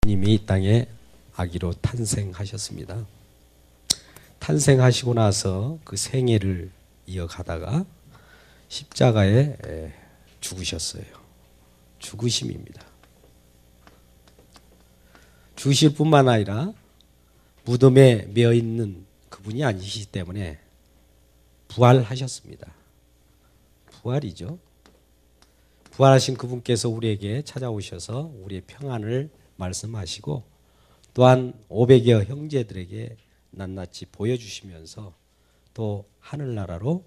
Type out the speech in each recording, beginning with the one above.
님이 이 땅에 아기로 탄생하셨습니다. 탄생하시고 나서 그 생애를 이어가다가 십자가에 죽으셨어요. 죽으심입니다. 죽으실 뿐만 아니라 무덤에 매어 있는 그분이 아니시기 때문에 부활하셨습니다. 부활이죠. 부활하신 그분께서 우리에게 찾아오셔서 우리의 평안을 말씀하시고 또한 500여 형제들에게 낱낱이 보여주시면서 또 하늘나라로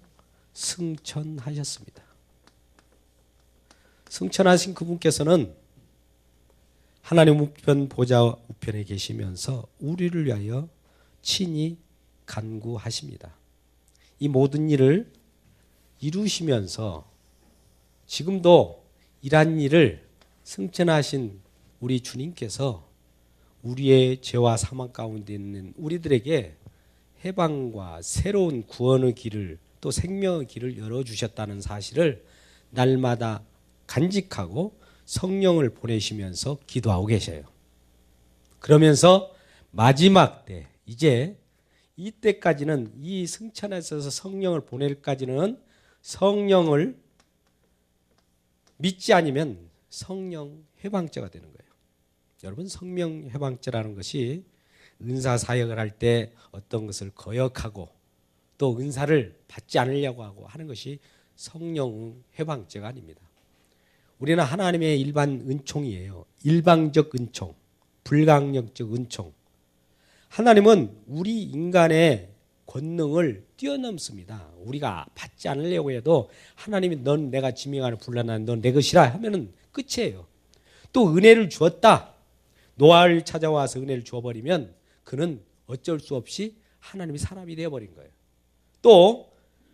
승천하셨습니다. 승천하신 그분께서는 하나님 우편 보좌 우편에 계시면서 우리를 위하여 친히 간구하십니다. 이 모든 일을 이루시면서 지금도 이러한 일을 승천하신 우리 주님께서 우리의 죄와 사망 가운데 있는 우리들에게 해방과 새로운 구원의 길을 또 생명의 길을 열어주셨다는 사실을 날마다 간직하고 성령을 보내시면서 기도하고 계셔요. 그러면서 마지막 때 이제 이때까지는 이 승천에서 성령을 보낼까지는 성령을 믿지 않으면 성령 해방죄가 되는 거예요. 여러분, 성령 해방죄라는 것이 은사 사역을 할 때 어떤 것을 거역하고 또 은사를 받지 않으려고 하고 하는 것이 성령 해방죄가 아닙니다. 우리는 하나님의 일반 은총이에요. 일방적 은총, 불강력적 은총. 하나님은 우리 인간의 권능을 뛰어넘습니다. 우리가 받지 않으려고 해도 하나님이 넌 내가 지명하는 불란한 넌 내 것이라 하면은 끝이에요. 또 은혜를 주었다. 노아를 찾아와서 은혜를 주어버리면 그는 어쩔 수 없이 하나님이 사람이 되어버린 거예요. 또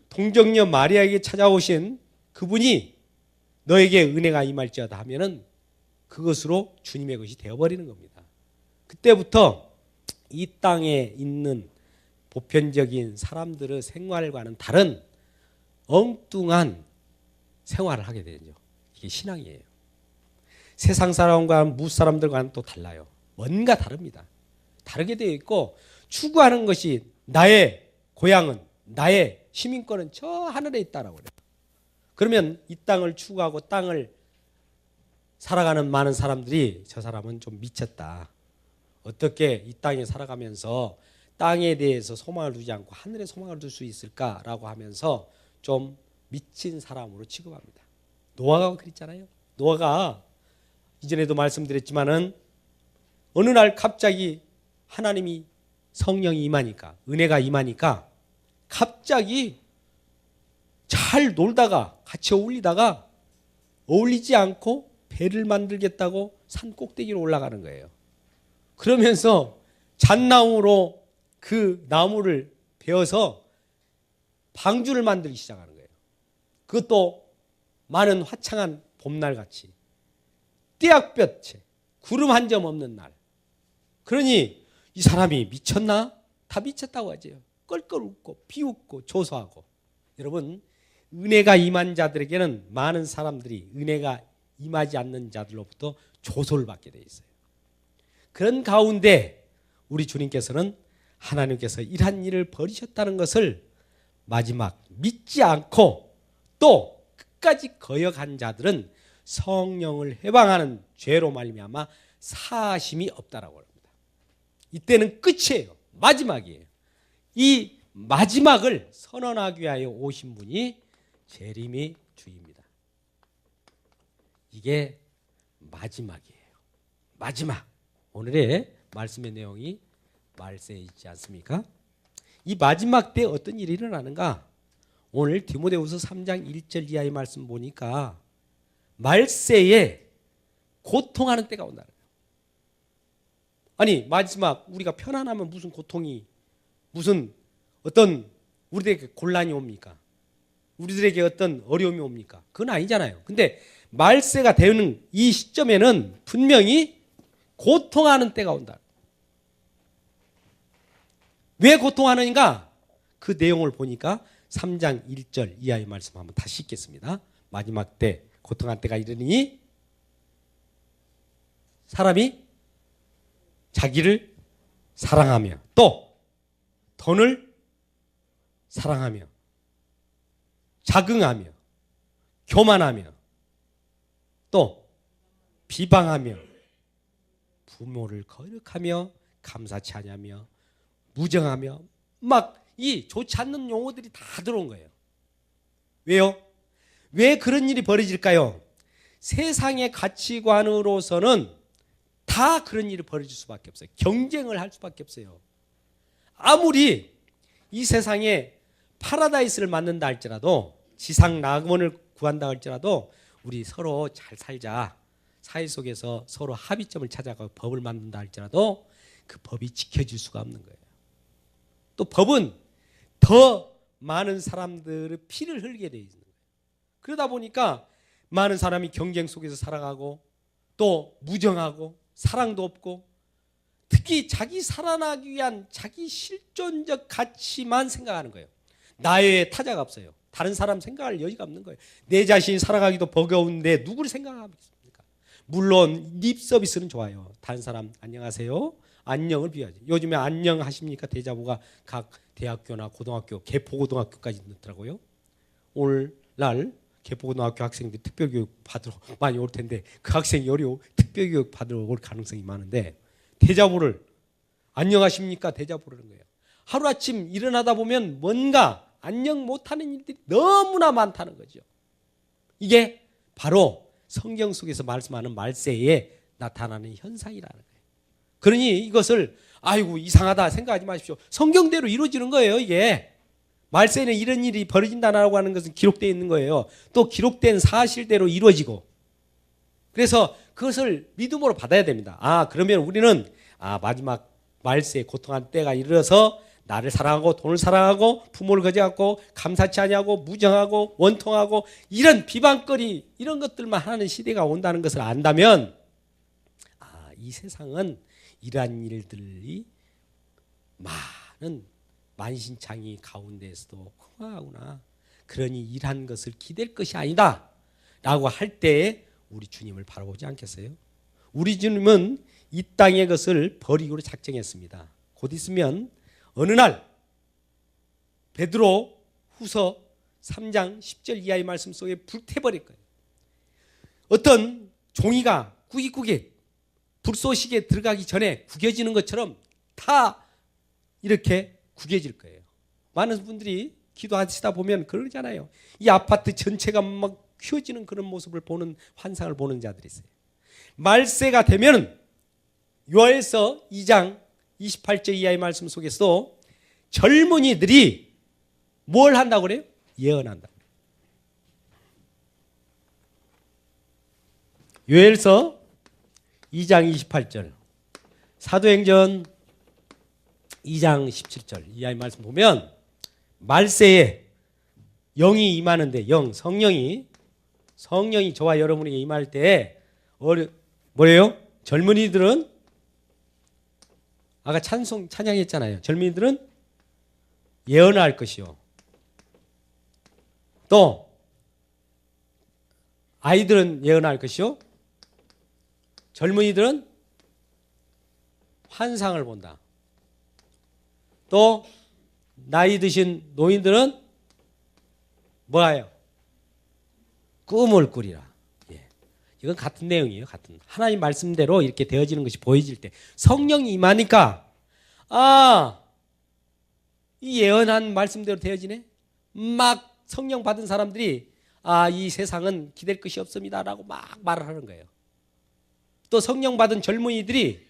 동정녀 마리아에게 찾아오신 그분이 너에게 은혜가 임할지어다 하면은 그것으로 주님의 것이 되어버리는 겁니다. 그때부터 이 땅에 있는 보편적인 사람들의 생활과는 다른 엉뚱한 생활을 하게 되죠. 이게 신앙이에요. 세상 사람과 무 사람들과는 또 달라요. 뭔가 다릅니다. 다르게 되어 있고 추구하는 것이 나의 고향은 나의 시민권은 저 하늘에 있다라고 그래요. 그러면 이 땅을 추구하고 땅을 살아가는 많은 사람들이 저 사람은 좀 미쳤다. 어떻게 이 땅에 살아가면서 땅에 대해서 소망을 두지 않고 하늘에 소망을 둘 수 있을까라고 하면서 좀 미친 사람으로 취급합니다. 노아가 그랬잖아요. 노아가 이전에도 말씀드렸지만은 어느 날 갑자기 하나님이 성령이 임하니까 은혜가 임하니까 갑자기 잘 놀다가 같이 어울리지 않고 배를 만들겠다고 산 꼭대기로 올라가는 거예요. 그러면서 잣나무로 그 나무를 베어서 방주를 만들기 시작하는 거예요. 그것도 많은 화창한 봄날 같이 떼약볕에 구름 한 점 없는 날. 그러니 이 사람이 미쳤나? 다 미쳤다고 하죠. 껄껄 웃고 비웃고 조소하고. 여러분, 은혜가 임한 자들에게는 많은 사람들이 은혜가 임하지 않는 자들로부터 조소를 받게 돼 있어요. 그런 가운데 우리 주님께서는 하나님께서 이러한 일을 벌이셨다는 것을 마지막 믿지 않고 또 끝까지 거역한 자들은 성령을 해방하는 죄로 말미암아 사하심이 없다라고 합니다. 이때는 끝이에요. 마지막이에요. 이 마지막을 선언하기 위하여 오신 분이 재림의 주입니다. 이게 마지막이에요. 마지막. 오늘의 말씀의 내용이 말세에 있지 않습니까? 이 마지막 때 어떤 일이 일어나는가? 오늘 디모데후서 3장 1절 이하의 말씀 보니까 말세에 고통하는 때가 온다. 아니, 마지막 우리가 편안하면 무슨 고통이 무슨 어떤 우리들에게 곤란이 옵니까? 우리들에게 어떤 어려움이 옵니까? 그건 아니잖아요. 근데 말세가 되는 이 시점에는 분명히 고통하는 때가 온다. 왜 고통하는가? 그 내용을 보니까 3장 1절 이하의 말씀 한번 다시 읽겠습니다. 마지막 때 고통한 때가 이르니 사람이 자기를 사랑하며 또 돈을 사랑하며 자긍하며 교만하며 또 비방하며 부모를 거역하며 감사치 아니하며 무정하며 막 이 좋지 않는 용어들이 다 들어온 거예요. 왜요? 왜 그런 일이 벌어질까요? 세상의 가치관으로서는 다 그런 일이 벌어질 수밖에 없어요. 경쟁을 할 수밖에 없어요. 아무리 이 세상에 파라다이스를 만든다 할지라도 지상 낙원을 구한다 할지라도 우리 서로 잘 살자. 사회 속에서 서로 합의점을 찾아가고 법을 만든다 할지라도 그 법이 지켜질 수가 없는 거예요. 또 법은 더 많은 사람들의 피를 흘리게 되어 있는 거예요. 그러다 보니까 많은 사람이 경쟁 속에서 살아가고 또 무정하고 사랑도 없고 특히 자기 살아나기 위한 자기 실존적 가치만 생각하는 거예요. 나의 타자가 없어요. 다른 사람 생각할 여지가 없는 거예요. 내 자신이 살아가기도 버거운데 누구를 생각하겠습니까? 물론 립 서비스는 좋아요. 다른 사람 안녕하세요. 안녕을 비워야지. 요즘에 안녕하십니까 대자보가 각 대학교나 고등학교, 개포고등학교까지 넣더라고요. 오늘날 개포고등학교 학생들이 특별교육 받으러 많이 올 텐데 그 학생이 특별교육 받으러 올 가능성이 많은데 대자보를 안녕하십니까 대자보를 하는 거예요. 하루아침 일어나다 보면 뭔가 안녕 못하는 일들이 너무나 많다는 거죠. 이게 바로 성경 속에서 말씀하는 말세에 나타나는 현상이라는 거예요. 그러니 이것을 아이고 이상하다 생각하지 마십시오. 성경대로 이루어지는 거예요. 이게 말세에는 이런 일이 벌어진다라고 하는 것은 기록되어 있는 거예요. 또 기록된 사실대로 이루어지고 그래서 그것을 믿음으로 받아야 됩니다. 그러면 우리는 마지막 말세에 고통한 때가 이르러서 나를 사랑하고 돈을 사랑하고 부모를 거저갖고 감사치 아니하고 무정하고 원통하고 이런 비방거리 이런 것들만 하는 시대가 온다는 것을 안다면 이 세상은 이러한 일들이 많은 만신창이 가운데에서도 흥하구나. 그러니 이러한 것을 기댈 것이 아니다 라고 할 때에 우리 주님을 바라보지 않겠어요? 우리 주님은 이 땅의 것을 버리기로 작정했습니다. 곧 있으면 어느 날 베드로 후서 3장 10절 이하의 말씀 속에 불태버릴 거예요. 어떤 종이가 꾸깃꾸깃 불쏘시개 들어가기 전에 구겨지는 것처럼 다 이렇게 구겨질 거예요. 많은 분들이 기도하시다 보면 그러잖아요. 이 아파트 전체가 막 휘어지는 그런 모습을 보는 환상을 보는 자들이 있어요. 말세가 되면 요엘서 2장 28절 이하의 말씀 속에서도 젊은이들이 뭘 한다고 그래요? 예언한다. 요엘서 2장 28절 사도행전 2장 17절 이하의 말씀 보면 말세에 영이 임하는데 성령이 저와 여러분에게 임할 때 뭐래요? 젊은이들은 아까 찬양했잖아요. 젊은이들은 예언할 것이요. 또 아이들은 예언할 것이요. 젊은이들은 환상을 본다. 또 나이 드신 노인들은 뭐예요? 꿈을 꾸리라. 이건 같은 내용이에요. 같은 하나님 말씀대로 이렇게 되어지는 것이 보여질 때 성령이 임하니까 이 예언한 말씀대로 되어지네. 막 성령 받은 사람들이 이 세상은 기댈 것이 없습니다라고 막 말을 하는 거예요. 또 성령 받은 젊은이들이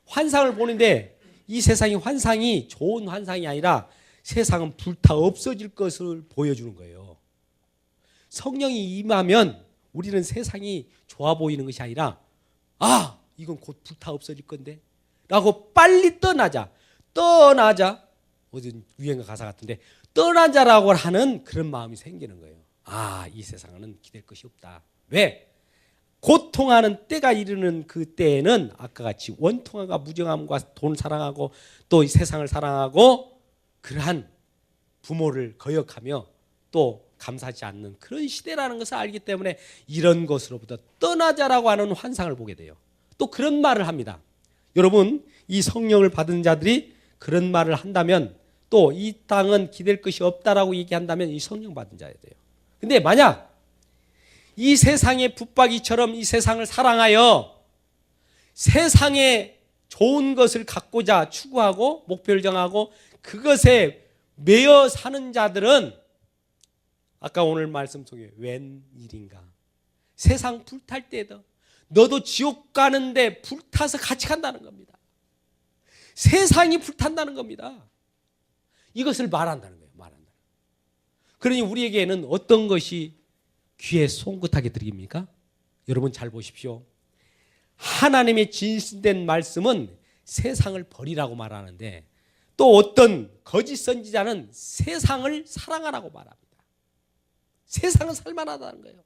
환상을 보는데 이 세상의 환상이 좋은 환상이 아니라 세상은 불타 없어질 것을 보여주는 거예요. 성령이 임하면 우리는 세상이 좋아 보이는 것이 아니라 이건 곧 불타 없어질 건데 라고 빨리 떠나자 어떤 유행어 가사 같은데 떠나자라고 하는 그런 마음이 생기는 거예요. 이 세상은 기댈 것이 없다. 왜? 고통하는 때가 이르는 그 때에는 아까 같이 원통함과 무정함과 돈 사랑하고 또 이 세상을 사랑하고 그러한 부모를 거역하며 또 감사하지 않는 그런 시대라는 것을 알기 때문에 이런 것으로부터 떠나자라고 하는 환상을 보게 돼요. 또 그런 말을 합니다. 여러분, 이 성령을 받은 자들이 그런 말을 한다면, 또 이 땅은 기댈 것이 없다라고 얘기한다면 이 성령 받은 자야 돼요. 근데 만약 이 세상의 붙박이처럼 이 세상을 사랑하여 세상에 좋은 것을 갖고자 추구하고 목표를 정하고 그것에 매여 사는 자들은 아까 오늘 말씀 속에 웬일인가, 세상 불탈 때도 너도 지옥 가는데 불타서 같이 간다는 겁니다. 세상이 불탄다는 겁니다. 이것을 말한다는 거예요. 말한다. 그러니 우리에게는 어떤 것이 귀에 송긋하게 들립니까? 여러분 잘 보십시오. 하나님의 진실된 말씀은 세상을 버리라고 말하는데, 또 어떤 거짓 선지자는 세상을 사랑하라고 말합니다. 세상은 살만하다는 거예요.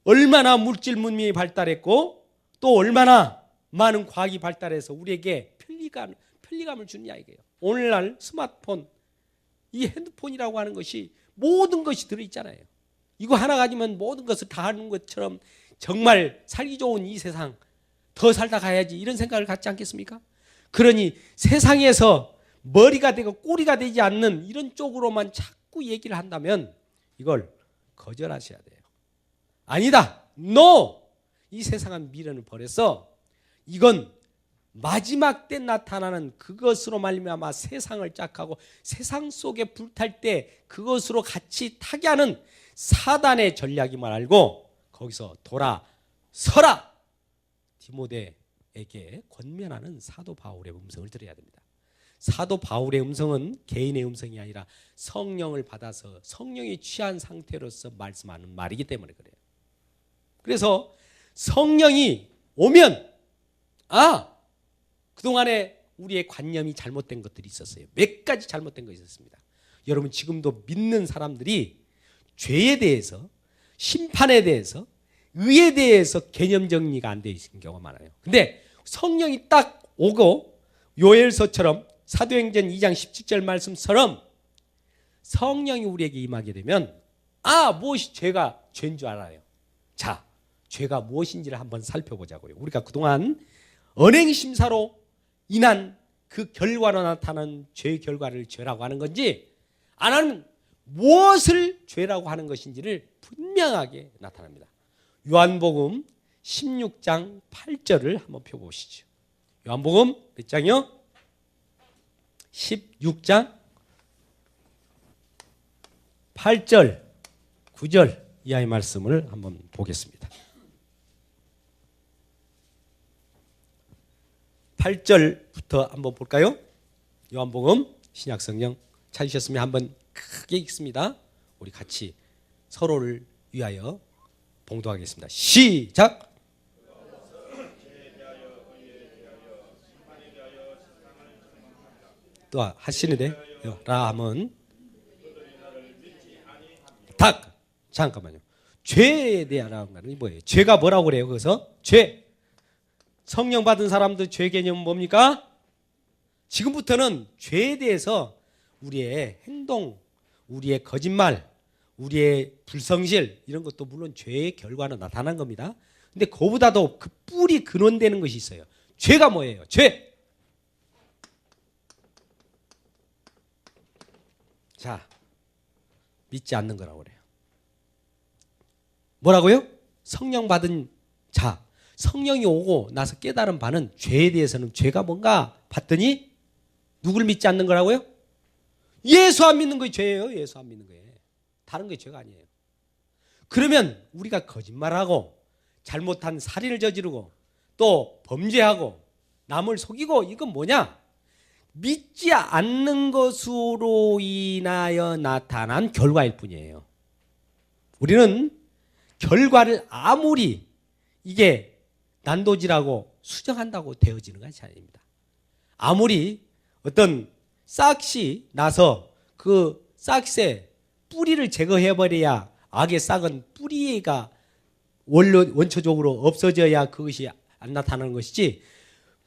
얼마나 물질 문명이 발달했고 또 얼마나 많은 과학이 발달해서 우리에게 편리감을 주느냐 이거예요. 오늘날 스마트폰, 이 핸드폰이라고 하는 것이 모든 것이 들어있잖아요. 이거 하나 가지면 모든 것을 다 하는 것처럼 정말 살기 좋은 이 세상, 더 살다 가야지, 이런 생각을 갖지 않겠습니까? 그러니 세상에서 머리가 되고 꼬리가 되지 않는 이런 쪽으로만 자꾸 얘기를 한다면 이걸 거절하셔야 돼요. 아니다. NO! 이 세상은 미련을 버려서 이건 마지막 때 나타나는 그것으로 말미암아 세상을 짝하고 세상 속에 불탈 때 그것으로 같이 타게 하는 사단의 전략임을 알고 거기서 돌아서라! 디모데에게 권면하는 사도 바울의 음성을 들어야 됩니다. 사도 바울의 음성은 개인의 음성이 아니라 성령을 받아서 성령이 취한 상태로서 말씀하는 말이기 때문에 그래요. 그래서 성령이 오면 그동안에 우리의 관념이 잘못된 것들이 있었어요. 몇 가지 잘못된 것이 있었습니다. 여러분 지금도 믿는 사람들이 죄에 대해서, 심판에 대해서, 의에 대해서 개념 정리가 안 되어 있는 경우가 많아요. 근데 성령이 딱 오고 요엘서처럼 사도행전 2장 17절 말씀처럼 성령이 우리에게 임하게 되면 무엇이 죄가 죄인 줄 알아요. 자, 죄가 무엇인지를 한번 살펴보자고요. 우리가 그동안 언행심사로 인한 그 결과로 나타나는 죄의 결과를 죄라고 하는 건지, 안 하면 무엇을 죄라고 하는 것인지를 분명하게 나타납니다. 요한복음 16장 8절을 한번 펴보시죠. 요한복음 몇 장이요? 16장 8절 9절 이하의 말씀을 한번 보겠습니다. 8절부터 한번 볼까요? 요한복음 신약성경 찾으셨으면 한번 크게 읽습니다. 우리 같이 서로를 위하여 봉독하겠습니다. 시작! 또 하시는데 라 하면 잠깐만요. 죄에 대한 말은 뭐예요? 죄가 뭐라고 그래요? 거기서 죄. 성령 받은 사람들 죄 개념은 뭡니까? 지금부터는 죄에 대해서 우리의 행동, 우리의 거짓말, 우리의 불성실 이런 것도 물론 죄의 결과로 나타난 겁니다. 근데 그보다도 그 뿌리 근원되는 것이 있어요. 죄가 뭐예요? 죄. 자, 믿지 않는 거라고 그래요. 뭐라고요? 성령 받은 자, 성령이 오고 나서 깨달은 바는 죄에 대해서는 죄가 뭔가 봤더니 누굴 믿지 않는 거라고요? 예수 안 믿는 거예요. 죄예요. 예수 안 믿는 거예요. 다른 게 죄가 아니에요. 그러면 우리가 거짓말하고 잘못한 살인을 저지르고 또 범죄하고 남을 속이고 이건 뭐냐? 믿지 않는 것으로 인하여 나타난 결과일 뿐이에요. 우리는 결과를 아무리 이게 난도질하고 수정한다고 되어지는 것이 아닙니다. 아무리 어떤 싹이 나서 그 싹의 뿌리를 제거해버려야 악의 싹은 뿌리가 원초적으로 없어져야 그것이 안 나타나는 것이지,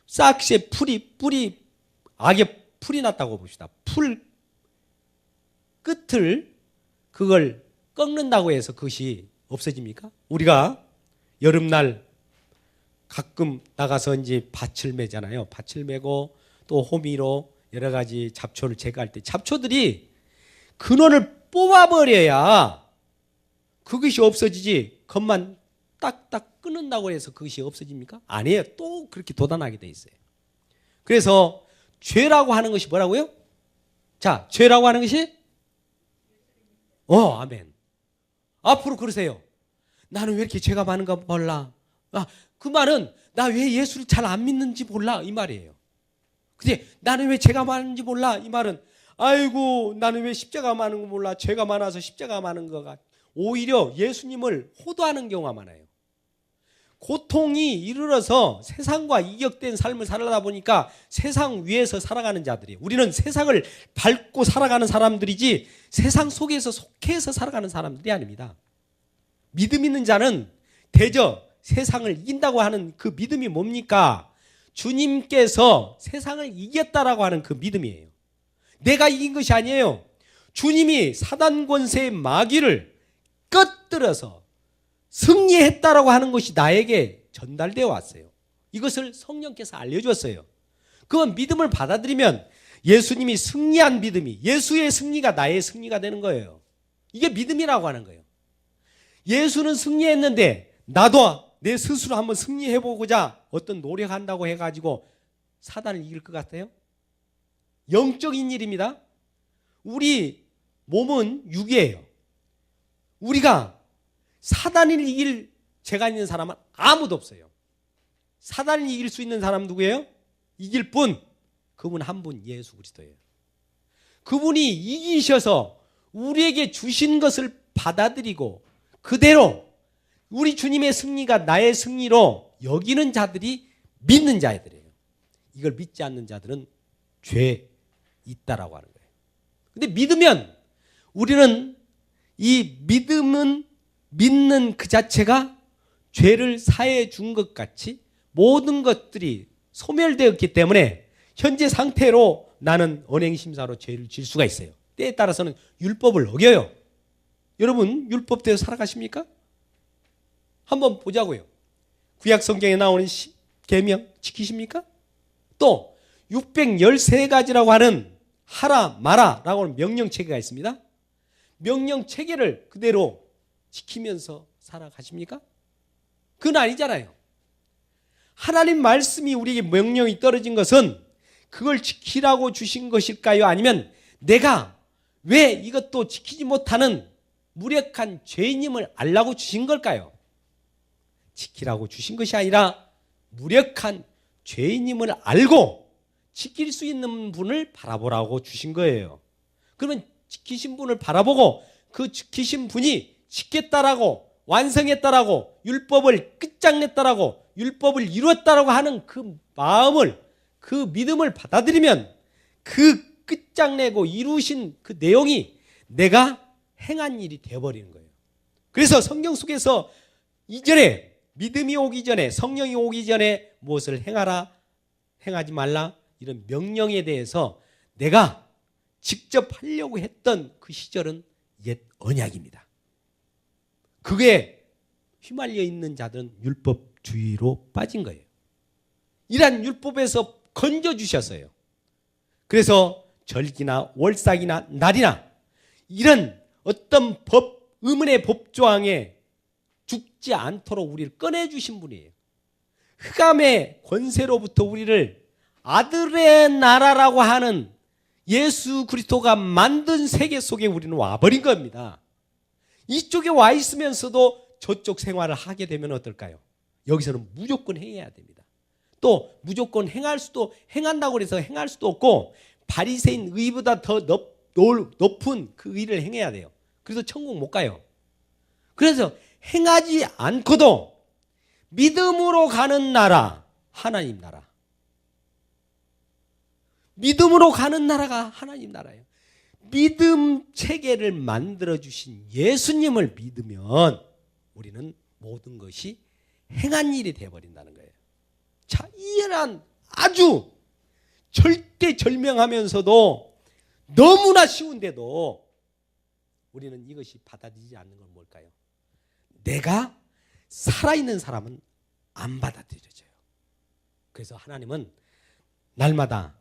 싹의 뿌리 악의 풀이 났다고 봅시다. 풀 끝을 그걸 꺾는다고 해서 그것이 없어집니까? 우리가 여름날 가끔 나가서 이제 밭을 매잖아요. 밭을 매고 또 호미로 여러 가지 잡초를 제거할 때 잡초들이 근원을 뽑아버려야 그것이 없어지지, 겉만 딱딱 끊는다고 해서 그것이 없어집니까? 아니에요. 또 그렇게 돋아나게 돼 있어요. 그래서 죄라고 하는 것이 뭐라고요? 자, 죄라고 하는 것이 아멘. 앞으로 그러세요. 나는 왜 이렇게 죄가 많은가 몰라. 그 말은 나 왜 예수를 잘 안 믿는지 몰라 이 말이에요. 근데 나는 왜 죄가 많은지 몰라 이 말은 아이고 나는 왜 십자가 많은 거 몰라. 죄가 많아서 십자가 많은 거가 오히려 예수님을 호도하는 경우가 많아요. 고통이 이르러서 세상과 이격된 삶을 살다 보니까 세상 위에서 살아가는 자들이에요. 우리는 세상을 밟고 살아가는 사람들이지 세상 속에서 속해서 살아가는 사람들이 아닙니다. 믿음 있는 자는 대저 세상을 이긴다고 하는 그 믿음이 뭡니까? 주님께서 세상을 이겼다라고 하는 그 믿음이에요. 내가 이긴 것이 아니에요. 주님이 사단 권세의 마귀를 끄트려서 승리했다라고 하는 것이 나에게 전달되어 왔어요. 이것을 성령께서 알려주었어요. 그 믿음을 받아들이면 예수님이 승리한 믿음이 예수의 승리가 나의 승리가 되는 거예요. 이게 믿음이라고 하는 거예요. 예수는 승리했는데 나도 내 스스로 한번 승리해보고자 어떤 노력한다고 해가지고 사단을 이길 것 같아요? 영적인 일입니다. 우리 몸은 육이에요. 우리가 사단을 이길 죄가 있는 사람은 아무도 없어요. 사단을 이길 수 있는 사람 누구예요? 이길 분, 그분 한 분 예수 그리스도예요. 그분이 이기셔서 우리에게 주신 것을 받아들이고 그대로 우리 주님의 승리가 나의 승리로 여기는 자들이 믿는 자들이에요. 이걸 믿지 않는 자들은 죄 있다라고 하는 거예요. 근데 믿으면 우리는 이 믿음은 믿는 그 자체가 죄를 사해 준 것 같이 모든 것들이 소멸되었기 때문에 현재 상태로 나는 언행심사로 죄를 질 수가 있어요. 때에 따라서는 율법을 어겨요. 여러분 율법대로 살아가십니까? 한번 보자고요. 구약 성경에 나오는 계명 지키십니까? 또 613가지라고 하는 하라 마라라고 하는 명령체계가 있습니다. 명령체계를 그대로 지키면서 살아가십니까? 그건 아니잖아요. 하나님 말씀이 우리에게 명령이 떨어진 것은 그걸 지키라고 주신 것일까요? 아니면 내가 왜 이것도 지키지 못하는 무력한 죄인임을 알라고 주신 걸까요? 지키라고 주신 것이 아니라 무력한 죄인임을 알고 지킬 수 있는 분을 바라보라고 주신 거예요. 그러면 지키신 분을 바라보고 그 지키신 분이 지켰다라고 완성했다라고 율법을 끝장냈다라고 율법을 이루었다라고 하는 그 마음을 그 믿음을 받아들이면 그 끝장내고 이루신 그 내용이 내가 행한 일이 되어버리는 거예요. 그래서 성경 속에서 이전에 믿음이 오기 전에 성령이 오기 전에 무엇을 행하라 행하지 말라 이런 명령에 대해서 내가 직접 하려고 했던 그 시절은 옛 언약입니다. 그게 휘말려 있는 자들은 율법주의로 빠진 거예요. 이러한 율법에서 건져주셨어요. 그래서 절기나 월삭이나 날이나 이런 어떤 의문의 법조항에 죽지 않도록 우리를 꺼내주신 분이에요. 흑암의 권세로부터 우리를 아들의 나라라고 하는 예수 그리스도가 만든 세계 속에 우리는 와버린 겁니다. 이쪽에 와 있으면서도 저쪽 생활을 하게 되면 어떨까요? 여기서는 무조건 행해야 됩니다. 또 무조건 행한다고 해서 행할 수도 없고 바리새인 의보다 더 높은 그 의를 행해야 돼요. 그래서 천국 못 가요. 그래서 행하지 않고도 믿음으로 가는 나라, 하나님 나라. 믿음으로 가는 나라가 하나님 나라예요. 믿음 체계를 만들어주신 예수님을 믿으면 우리는 모든 것이 행한 일이 되어버린다는 거예요. 자, 이런 아주 절대절명하면서도 너무나 쉬운데도 우리는 이것이 받아들이지 않는 건 뭘까요? 내가 살아있는 사람은 안 받아들여져요. 그래서 하나님은 날마다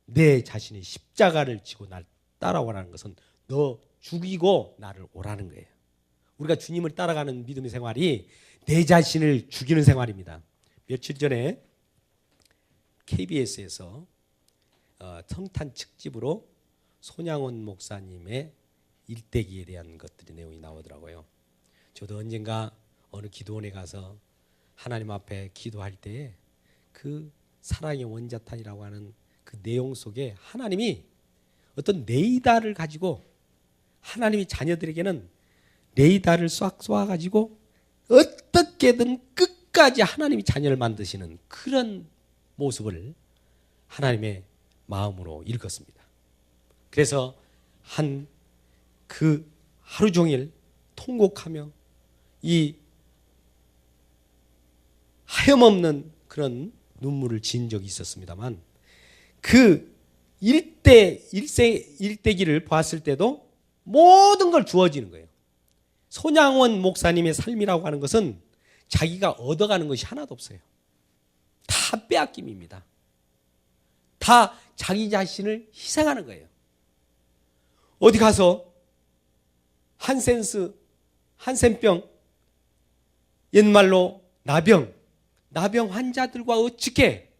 내 자신이 십자가를 지고 날 따라오라는 것은 너 죽이고 나를 오라는 거예요. 우리가 주님을 따라가는 믿음의 생활이 내 자신을 죽이는 생활입니다. 며칠 전에 KBS에서 성탄 특집으로 손양원 목사님의 일대기에 대한 것들이 내용이 나오더라고요. 저도 언젠가 어느 기도원에 가서 하나님 앞에 기도할 때에 그 사랑의 원자탄이라고 하는 그 내용 속에 하나님이 어떤 레이더를 가지고 하나님이 자녀들에게는 레이더를 싹 쏘아가지고 어떻게든 끝까지 하나님이 자녀를 만드시는 그런 모습을 하나님의 마음으로 읽었습니다. 그래서 그 하루 종일 통곡하며 이 하염없는 그런 눈물을 지은 적이 있었습니다만 그 일대기를 봤을 때도 모든 걸 주어지는 거예요. 손양원 목사님의 삶이라고 하는 것은 자기가 얻어가는 것이 하나도 없어요. 다 빼앗김입니다. 다 자기 자신을 희생하는 거예요. 어디 가서 한센병, 옛말로 나병 환자들과 어떻게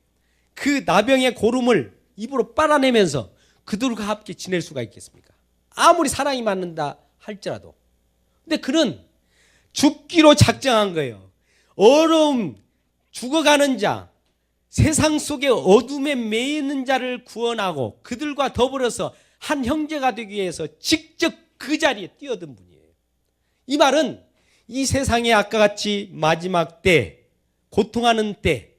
그 나병의 고름을 입으로 빨아내면서 그들과 함께 지낼 수가 있겠습니까? 아무리 사랑이 맞는다 할지라도. 근데 그는 죽기로 작정한 거예요. 어려움, 죽어가는 자, 세상 속에 어둠에 매이는 자를 구원하고 그들과 더불어서 한 형제가 되기 위해서 직접 그 자리에 뛰어든 분이에요. 이 말은 이 세상에 아까 같이 마지막 때, 고통하는 때,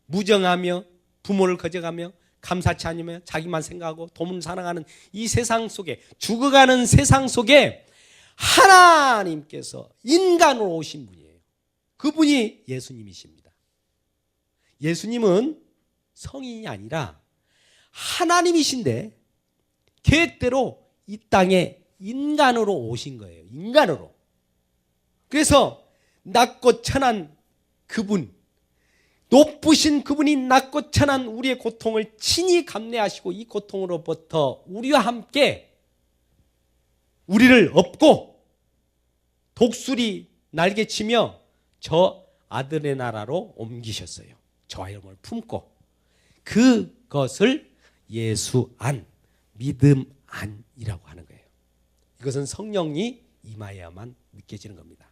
무정하며 부모를 거저가며 감사치 않으며 자기만 생각하고 돈을 사랑하는 이 세상 속에, 죽어가는 세상 속에 하나님께서 인간으로 오신 분이에요. 그분이 예수님이십니다. 예수님은 성인이 아니라 하나님이신데 계획대로 이 땅에 인간으로 오신 거예요. 인간으로. 그래서 낮고 천한 그분, 높으신 그분이 낮고 천한 우리의 고통을 친히 감내하시고 이 고통으로부터 우리와 함께 우리를 업고 독수리 날개치며 저 아들의 나라로 옮기셨어요. 저와 이름을 품고. 그것을 예수 안, 믿음 안이라고 하는 거예요. 이것은 성령이 임하여야만 느껴지는 겁니다.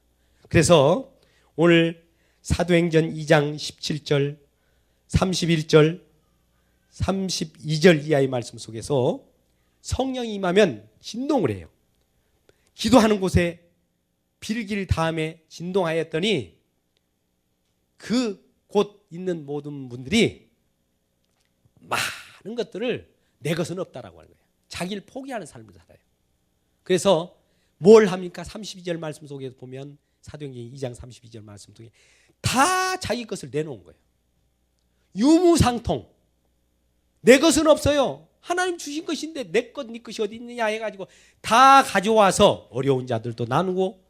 그래서 오늘 사도행전 2장 17절, 31절, 32절 이하의 말씀 속에서 성령이 임하면 진동을 해요. 기도하는 곳에 빌길 다음에 진동하였더니 그 곳 있는 모든 분들이 많은 것들을 내 것은 없다라고 하는 거예요. 자기를 포기하는 삶을 살아요. 그래서 뭘 합니까? 32절 말씀 속에 보면 사도행전 2장 32절 말씀 속에 다 자기 것을 내놓은 거예요. 유무상통. 내 것은 없어요. 하나님 주신 것인데 내 것, 네 것이 어디 있느냐 해가지고 다 가져와서 어려운 자들도 나누고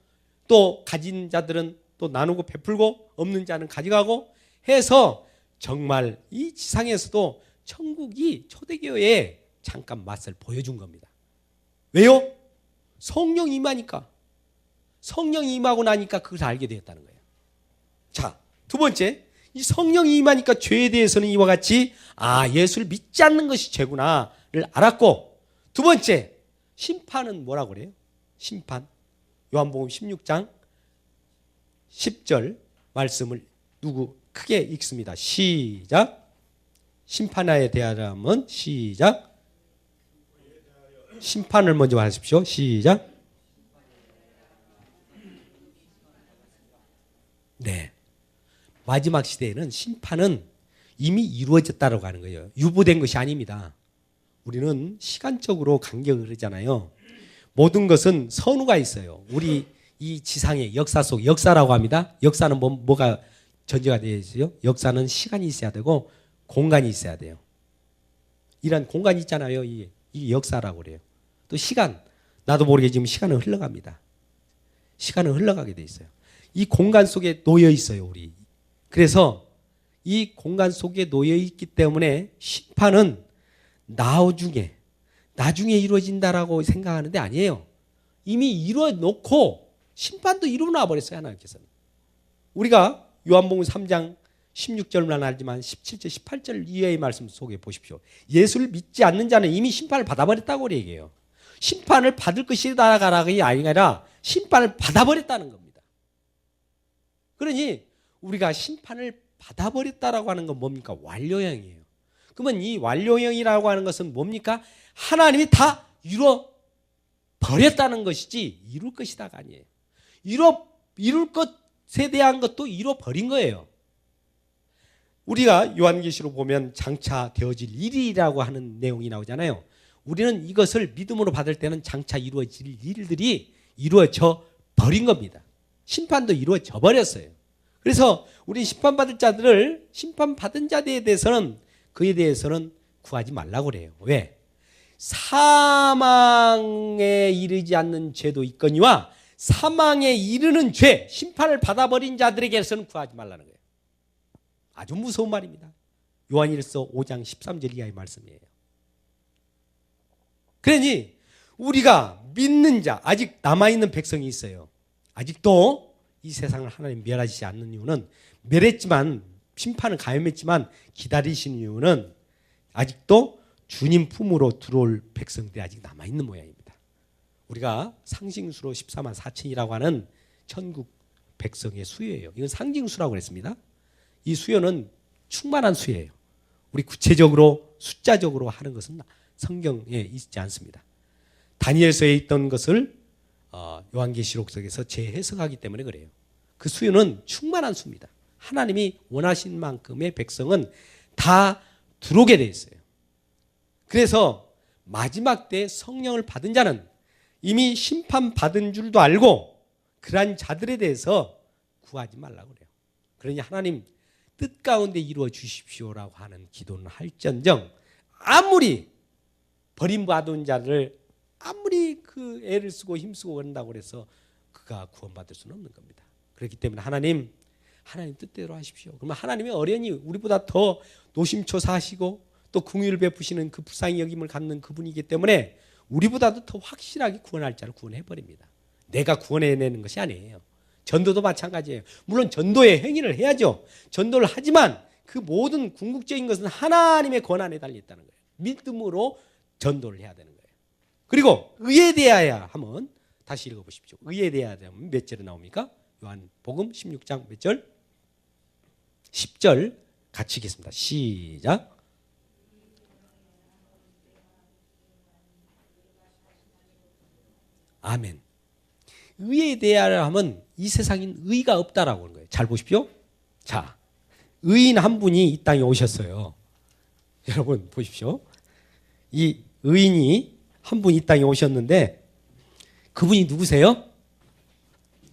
또 가진 자들은 또 나누고 베풀고 없는 자는 가져가고 해서 정말 이 지상에서도 천국이 초대교회에 잠깐 맛을 보여준 겁니다. 왜요? 성령이 임하니까. 성령이 임하고 나니까 그걸 알게 되었다는 거예요. 자, 두 번째, 이 성령이 임하니까 죄에 대해서는 이와 같이 예수를 믿지 않는 것이 죄구나를 알았고, 두 번째, 심판은 뭐라고 그래요? 심판. 요한복음 16장 10절 말씀을 크게 읽습니다. 시작. 심판하에 대하자면 시작. 심판을 먼저 하십시오. 시작. 네. 마지막 시대에는 심판은 이미 이루어졌다고 하는 거예요. 유보된 것이 아닙니다. 우리는 시간적으로 간격을 그러잖아요. 모든 것은 선우가 있어요. 우리 이 지상의 역사 속, 역사라고 합니다. 역사는 뭐가 전제가 되어 있어요? 역사는 시간이 있어야 되고 공간이 있어야 돼요. 이런 공간이 있잖아요. 이게 역사라고 그래요. 또 시간, 나도 모르게 지금 시간은 흘러갑니다. 시간은 흘러가게 돼 있어요. 이 공간 속에 놓여 있어요, 우리. 그래서 이 공간 속에 놓여 있기 때문에 심판은 나중에 이루어진다라고 생각하는데 아니에요. 이미 이루어 놓고 심판도 이루어 놔 버렸어요, 하나님께서는. 우리가 요한복음 3장 16절만 알지만 17절, 18절 이하의 말씀 속에 보십시오. 예수를 믿지 않는 자는 이미 심판을 받아버렸다고 얘기해요. 심판을 받을 것이다라가 아니라 심판을 받아버렸다는 겁니다. 그러니 우리가 심판을 받아버렸다라고 하는 건 뭡니까? 완료형이에요. 그러면 이 완료형이라고 하는 것은 뭡니까? 하나님이 다 이루어 버렸다는 것이지 이룰 것이다가 아니에요. 이룰 것에 대한 것도 이루어 버린 거예요. 우리가 요한계시록 보면 장차 되어질 일이라고 하는 내용이 나오잖아요. 우리는 이것을 믿음으로 받을 때는 장차 이루어질 일들이 이루어져 버린 겁니다. 심판도 이루어져 버렸어요. 그래서 우리 심판받은 자들에 대해서는 그에 대해서는 구하지 말라고 그래요. 왜? 사망에 이르지 않는 죄도 있거니와 사망에 이르는 죄, 심판을 받아버린 자들에게서는 구하지 말라는 거예요. 아주 무서운 말입니다. 요한일서 5장 13절 이하의 말씀이에요. 그러니 우리가 믿는 자, 아직 남아있는 백성이 있어요. 아직도 이 세상을 하나님 멸하시지 않는 이유는 멸했지만 심판은 가염했지만 기다리시는 이유는 아직도 주님 품으로 들어올 백성들이 아직 남아있는 모양입니다. 우리가 상징수로 14만 4천이라고 하는 천국 백성의 수요예요. 이건 상징수라고 그랬습니다. 이 수요는 충만한 수요예요. 우리 구체적으로 숫자적으로 하는 것은 성경에 있지 않습니다. 다니엘서에 있던 것을 요한계시록 속에서 재해석하기 때문에 그래요. 그 수요는 충만한 수입니다. 하나님이 원하신 만큼의 백성은 다 들어오게 돼 있어요. 그래서 마지막 때 성령을 받은 자는 이미 심판받은 줄도 알고 그러한 자들에 대해서 구하지 말라고 그래요. 그러니 하나님 뜻 가운데 이루어 주십시오라고 하는 기도는 할지언정 아무리 버림받은 자를 아무리 그 애를 쓰고 힘쓰고 한다고 해서 그가 구원받을 수는 없는 겁니다. 그렇기 때문에 하나님 뜻대로 하십시오. 그러면 하나님의 어련히 우리보다 더 노심초사하시고 또 긍휼을 베푸시는 그 불쌍히 여김을 갖는 그분이기 때문에 우리보다도 더 확실하게 구원할 자를 구원해버립니다. 내가 구원해내는 것이 아니에요. 전도도 마찬가지예요. 물론 전도의 행위를 해야죠. 전도를 하지만 그 모든 궁극적인 것은 하나님의 권한에 달려있다는 거예요. 믿음으로 전도를 해야 되는 거예요. 그리고 의에 대하여 하면 다시 읽어보십시오. 의에 대하여 하면 몇 절에 나옵니까? 요한복음 16장 몇 절? 10절 같이 읽겠습니다. 시작. 아멘. 의에 대하여 하면 이 세상엔 의가 없다라고 하는 거예요. 잘 보십시오. 자, 의인 한 분이 이 땅에 오셨어요. 여러분 보십시오. 이 의인이 한 분 이 땅에 오셨는데 그분이 누구세요?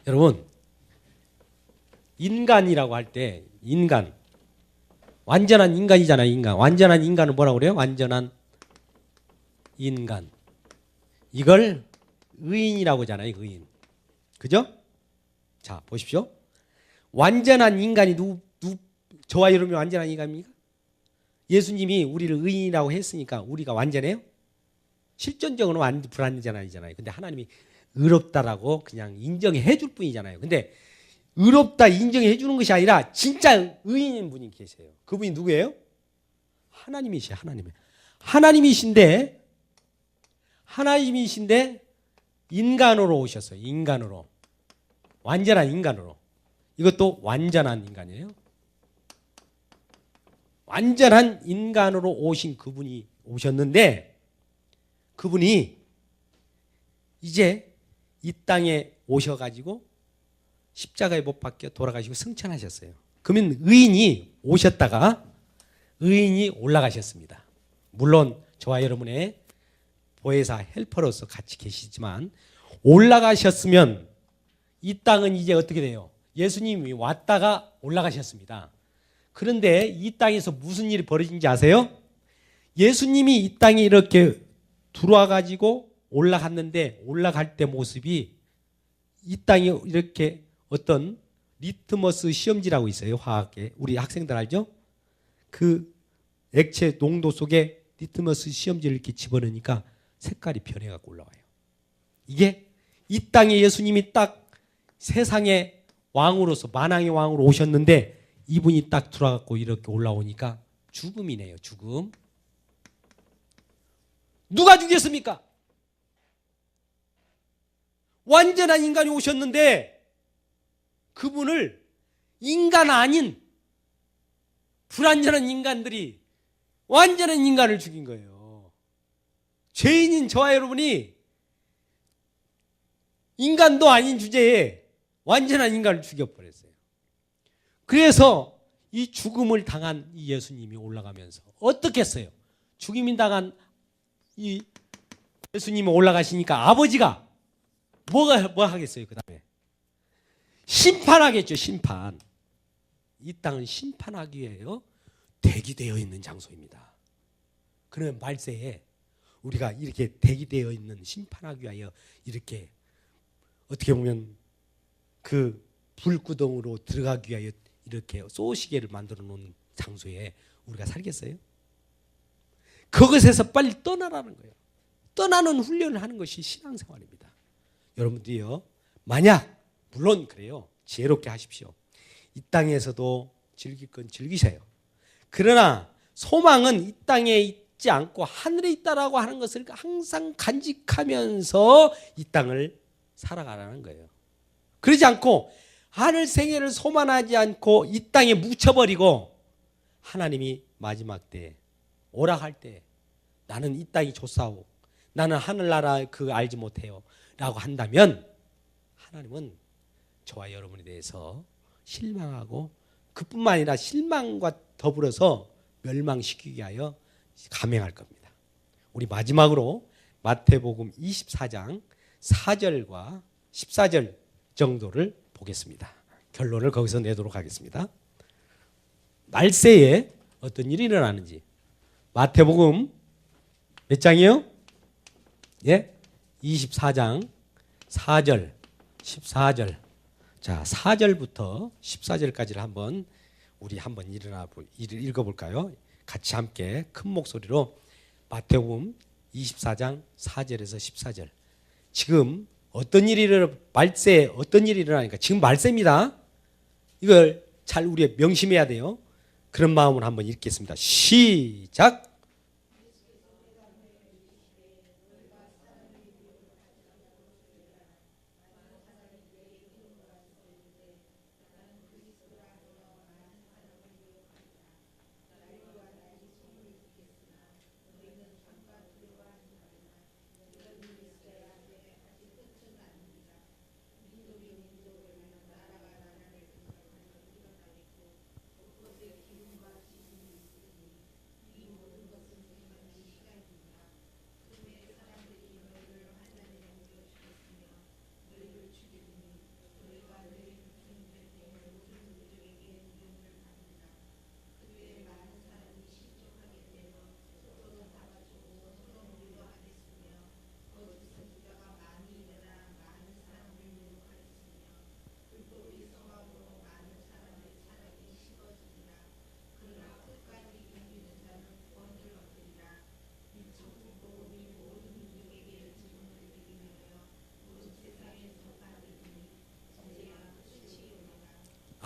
여러분 인간이라고 할 때 인간 완전한 인간이잖아요. 인간 완전한 인간은 뭐라고 그래요? 완전한 인간 이걸 의인이라고 하잖아요. 의인 그죠? 자 보십시오. 완전한 인간이 저와 여러분이 완전한 인간입니까? 예수님이 우리를 의인이라고 했으니까 우리가 완전해요? 실존적으로는 완전 불완전하잖아요. 근데 하나님이 의롭다라고 그냥 인정해 줄 뿐이잖아요. 근데 의롭다 인정해 주는 것이 아니라 진짜 의인인 분이 계세요. 그분이 누구예요? 하나님이시에요. 하나님이신데 인간으로 오셨어요. 인간으로. 완전한 인간으로. 이것도 완전한 인간이에요. 완전한 인간으로 오신 그분이 오셨는데 그분이 이제 이 땅에 오셔가지고 십자가에 못 박혀 돌아가시고 승천하셨어요. 그러면 의인이 오셨다가 의인이 올라가셨습니다. 물론 저와 여러분의 보혜사 헬퍼로서 같이 계시지만 올라가셨으면 이 땅은 이제 어떻게 돼요? 예수님이 왔다가 올라가셨습니다. 그런데 이 땅에서 무슨 일이 벌어진지 아세요? 예수님이 이 땅에 이렇게 들어와 가지고 올라갔는데 올라갈 때 모습이 이 땅에 이렇게 어떤 리트머스 시험지라고 있어요. 화학에. 우리 학생들 알죠? 그 액체 농도 속에 리트머스 시험지를 이렇게 집어넣으니까 색깔이 변해갖고 올라와요. 이게 이 땅에 예수님이 딱 세상의 왕으로서 만왕의 왕으로 오셨는데 이분이 딱 들어와갖고 이렇게 올라오니까 죽음이네요. 죽음. 누가 죽였습니까? 완전한 인간이 오셨는데 그분을 인간 아닌 불완전한 인간들이 완전한 인간을 죽인 거예요. 죄인인 저와 여러분이 인간도 아닌 주제에 완전한 인간을 죽여버렸어요. 그래서 이 죽음을 당한 이 예수님이 올라가면서 어떻게 했어요? 죽임이 당한 이 예수님이 올라가시니까 아버지가 뭐 하겠어요? 그 다음에 심판하겠죠. 심판. 이 땅은 심판하기 위해요 대기되어 있는 장소입니다. 그러면 말세에 우리가 이렇게 대기되어 있는 심판하기 위하여 이렇게 어떻게 보면 그 불구덩으로 들어가기 위하여 이렇게 소시계를 만들어 놓은 장소에 우리가 살겠어요? 그것에서 빨리 떠나라는 거예요. 떠나는 훈련을 하는 것이 신앙생활입니다. 여러분들이요, 만약 물론 그래요, 지혜롭게 하십시오. 이 땅에서도 즐길 건 즐기셔요. 그러나 소망은 이 땅에 있지 않고 하늘에 있다라고 하는 것을 항상 간직하면서 이 땅을 살아가라는 거예요. 그러지 않고 하늘 생애를 소망하지 않고 이 땅에 묻혀버리고 하나님이 마지막 때 오락할 때 나는 이 땅이 좋사오, 나는 하늘나라 그거 알지 못해요 라고 한다면 하나님은 저와 여러분에 대해서 실망하고 그뿐만 아니라 실망과 더불어서 멸망시키기 위하여 감행할 겁니다. 우리 마지막으로 마태복음 24장 4절과 14절 정도를 보겠습니다. 결론을 거기서 내도록 하겠습니다. 말세에 어떤 일이 일어나는지 마태복음 몇 장이요? 예? 24장 4절 14절. 자, 4절부터 14절까지를 한번 우리 한번 읽어볼까요? 같이 함께 큰 목소리로 마태복음 24장 4절에서 14절. 지금 어떤 일이 말세에 어떤 일이 일어나니까 지금 말세입니다. 이걸 잘 우리가 명심해야 돼요. 그런 마음으로 한번 읽겠습니다. 시작.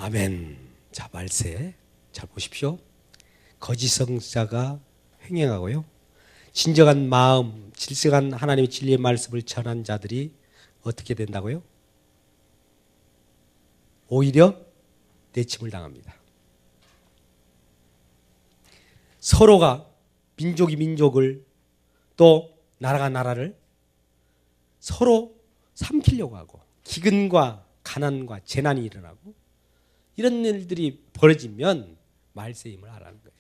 아멘. 자, 말세 잘 보십시오. 거짓 선지자가 횡행하고요, 진정한 마음, 질서한 하나님의 진리의 말씀을 전한 자들이 어떻게 된다고요? 오히려 내침을 당합니다. 서로가 민족이 민족을 또 나라가 나라를 서로 삼키려고 하고 기근과 가난과 재난이 일어나고 이런 일들이 벌어지면 말세임을 알아는 거예요.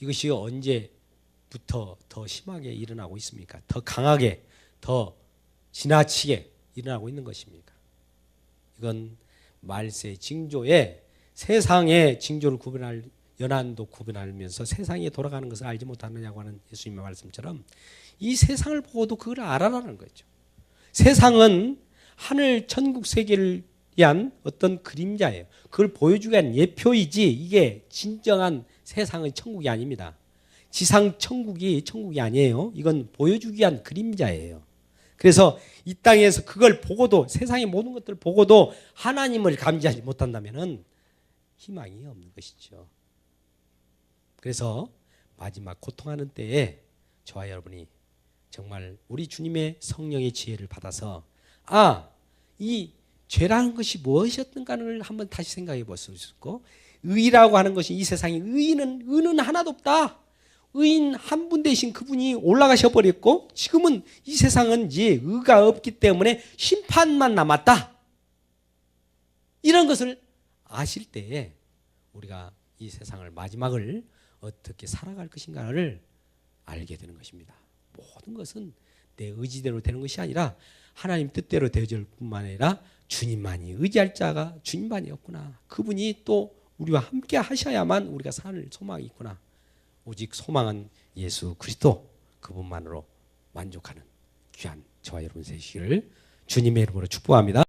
이것이 언제부터 더 심하게 일어나고 있습니까? 더 강하게, 더 지나치게 일어나고 있는 것입니까? 이건 말세 징조에 세상의 징조를 구분할 연한도 구분하면서 세상에 돌아가는 것을 알지 못하느냐고 하는 예수님의 말씀처럼 이 세상을 보고도 그걸 알아라는 거죠. 세상은 하늘 천국 세계를 위한 어떤 그림자예요. 그걸 보여주기 위한 예표이지 이게 진정한 세상은 천국이 아닙니다. 지상 천국이 천국이 아니에요. 이건 보여주기 위한 그림자예요. 그래서 이 땅에서 그걸 보고도 세상의 모든 것들을 보고도 하나님을 감지하지 못한다면은 희망이 없는 것이죠. 그래서 마지막 고통하는 때에 저와 여러분이 정말 우리 주님의 성령의 지혜를 받아서 이 죄라는 것이 무엇이었던가를 한번 다시 생각해 볼 수 있고, 의라고 하는 것이 이 세상에 의는 하나도 없다. 의인 한 분 대신 그분이 올라가셔 버렸고 지금은 이 세상은 이제 의가 없기 때문에 심판만 남았다. 이런 것을 아실 때에 우리가 이 세상을 마지막을 어떻게 살아갈 것인가를 알게 되는 것입니다. 모든 것은 내 의지대로 되는 것이 아니라 하나님 뜻대로 되어질 뿐만 아니라 주님만이 의지할 자가 주님만이 없구나. 그분이 또 우리와 함께 하셔야만 우리가 살 소망이 있구나. 오직 소망은 예수 그리스도 그분만으로 만족하는 귀한 저와 여러분 되시기를 주님의 이름으로 축복합니다.